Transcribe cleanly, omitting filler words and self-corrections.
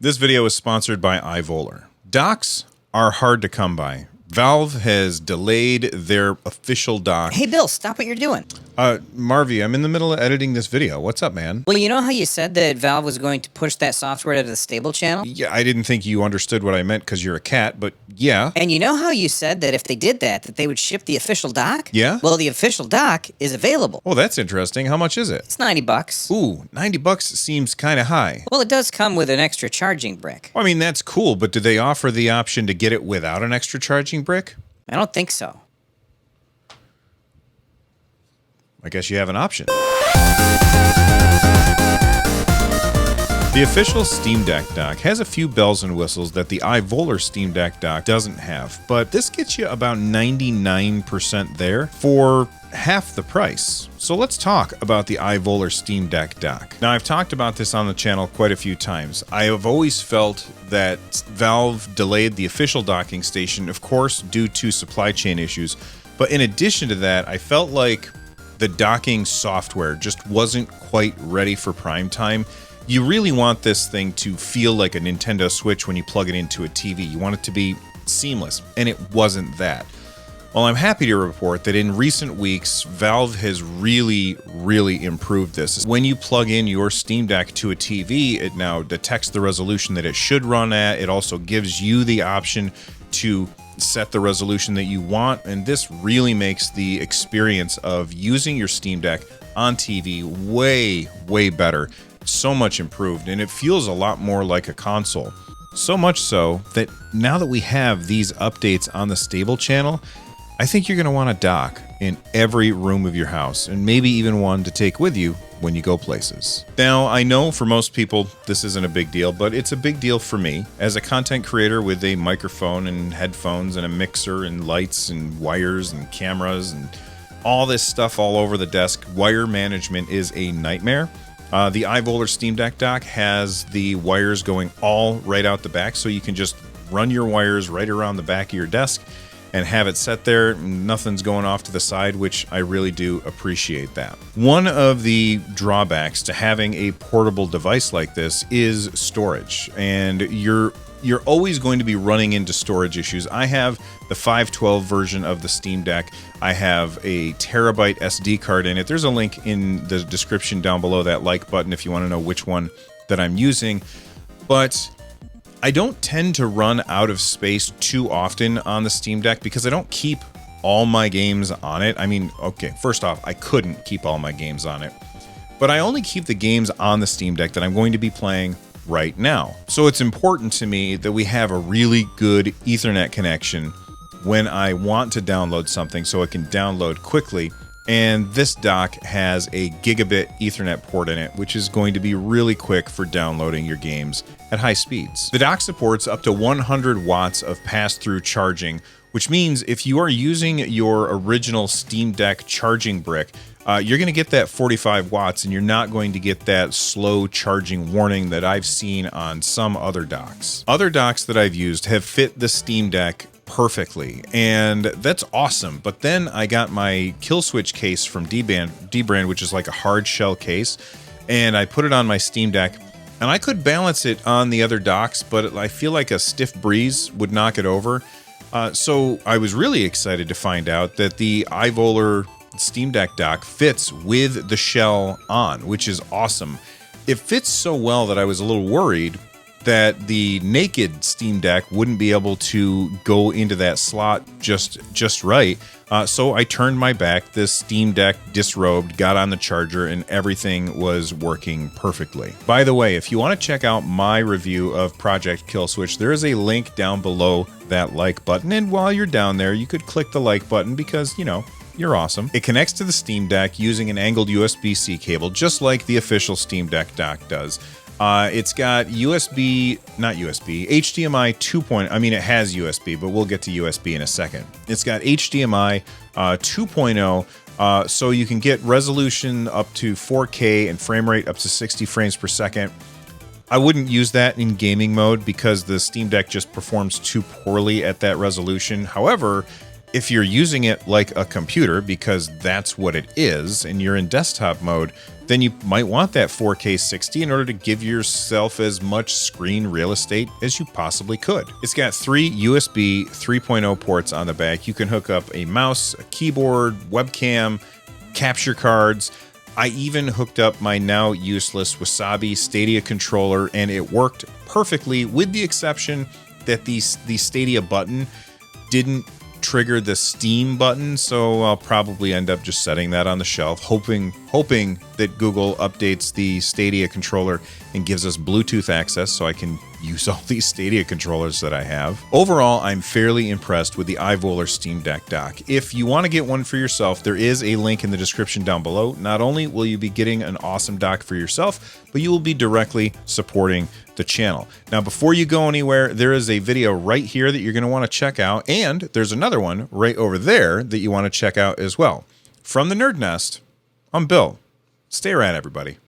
This video is sponsored by iVolar. Docks are hard to come by. Valve has delayed their official dock. Hey, Bill, stop what you're doing. Marvy, I'm in the middle of editing this video. What's up, man? Well, you know how you said that Valve was going to push that software to the stable channel? Yeah, I didn't think you understood what I meant because you're a cat, but yeah. And you know how you said that if they did that they would ship the official dock? Yeah? Well, the official dock is available. Oh, that's interesting. How much is it? It's $90. Ooh, $90 seems kind of high. Well, it does come with an extra charging brick. Well, I mean, that's cool, but do they offer the option to get it without an extra charging brick? I don't think so. I guess you have an option. The official Steam Deck dock has a few bells and whistles that the iVolar Steam Deck dock doesn't have, but this gets you about 99% there for half the price. So let's talk about the iVolar Steam Deck dock. Now, I've talked about this on the channel quite a few times. I have always felt that Valve delayed the official docking station, of course, due to supply chain issues. But in addition to that, I felt like the docking software just wasn't quite ready for prime time. You really want this thing to feel like a Nintendo Switch when you plug it into a TV. You want it to be seamless, and it wasn't that. Well, I'm happy to report that in recent weeks, Valve has really improved this. When you plug in your Steam Deck to a TV, it now detects the resolution that it should run at. It also gives you the option to set the resolution that you want, and this really makes the experience of using your Steam Deck on TV way better. So much improved, and it feels a lot more like a console. So much so that now that we have these updates on the stable channel, I think you're going to want a dock in every room of your house, and maybe even one to take with you when you go places. Now, I know for most people this isn't a big deal, but it's a big deal for me. As a content creator with a microphone and headphones and a mixer and lights and wires and cameras and all this stuff all over the desk, wire management is a nightmare. The iVolar Steam Deck dock has the wires going all right out the back, so you can just run your wires right around the back of your desk and have it set there. Nothing's going off to the side, which I really do appreciate that. One of the drawbacks to having a portable device like this is storage, and you're always going to be running into storage issues. I have the 512 version of the Steam Deck. I have a terabyte SD card in it. There's a link in the description down below that like button if you want to know which one that I'm using. But I don't tend to run out of space too often on the Steam Deck because I don't keep all my games on it. I mean, okay, first off, I couldn't keep all my games on it, but I only keep the games on the Steam Deck that I'm going to be playing right now. So it's important to me that we have a really good Ethernet connection when I want to download something so it can download quickly. And this dock has a gigabit Ethernet port in it, which is going to be really quick for downloading your games at high speeds. The dock supports up to 100 watts of pass-through charging, which means if you are using your original Steam Deck charging brick, you're going to get that 45 watts, and you're not going to get that slow charging warning that I've seen on some other docks. Other docks that I've used have fit the Steam Deck perfectly, and that's awesome. But then I got my kill switch case from D-Brand, which is like a hard shell case, and I put it on my Steam Deck, and I could balance it on the other docks, but I feel like a stiff breeze would knock it over. So I was really excited to find out that the iVolar Steam Deck dock fits with the shell on, which is awesome. It fits so well that I was a little worried that the naked Steam Deck wouldn't be able to go into that slot just right. So I turned my back, the Steam Deck disrobed, got on the charger, and everything was working perfectly. By the way, if you want to check out my review of Project Kill Switch, there is a link down below that like button, and while you're down there, you could click the like button because, you know, you're awesome. It connects to the Steam Deck using an angled USB-C cable, just like the official Steam Deck dock does. It's got HDMI 2.0. I mean, it has USB, but we'll get to USB in a second. It's got HDMI 2.0, so you can get resolution up to 4K and frame rate up to 60 frames per second. I wouldn't use that in gaming mode because the Steam Deck just performs too poorly at that resolution. However, if you're using it like a computer, because that's what it is, and you're in desktop mode, then you might want that 4K 60 in order to give yourself as much screen real estate as you possibly could. It's got 3 USB 3.0 ports on the back. You can hook up a mouse, a keyboard, webcam, capture cards. I even hooked up my now useless Wasabi Stadia controller, and it worked perfectly, with the exception that the Stadia button didn't trigger the Steam button, so I'll probably end up just setting that on the shelf, hoping that Google updates the Stadia controller and gives us Bluetooth access so I can use all these Stadia controllers that I have. Overall, I'm fairly impressed with the iVoller Steam Deck dock. If you want to get one for yourself, there is a link in the description down below. Not only will you be getting an awesome dock for yourself, but you will be directly supporting the channel. Now, before you go anywhere, there is a video right here that you're going to want to check out, and there's another one right over there that you want to check out as well. From the Nerd Nest, I'm Bill. Stay around, everybody.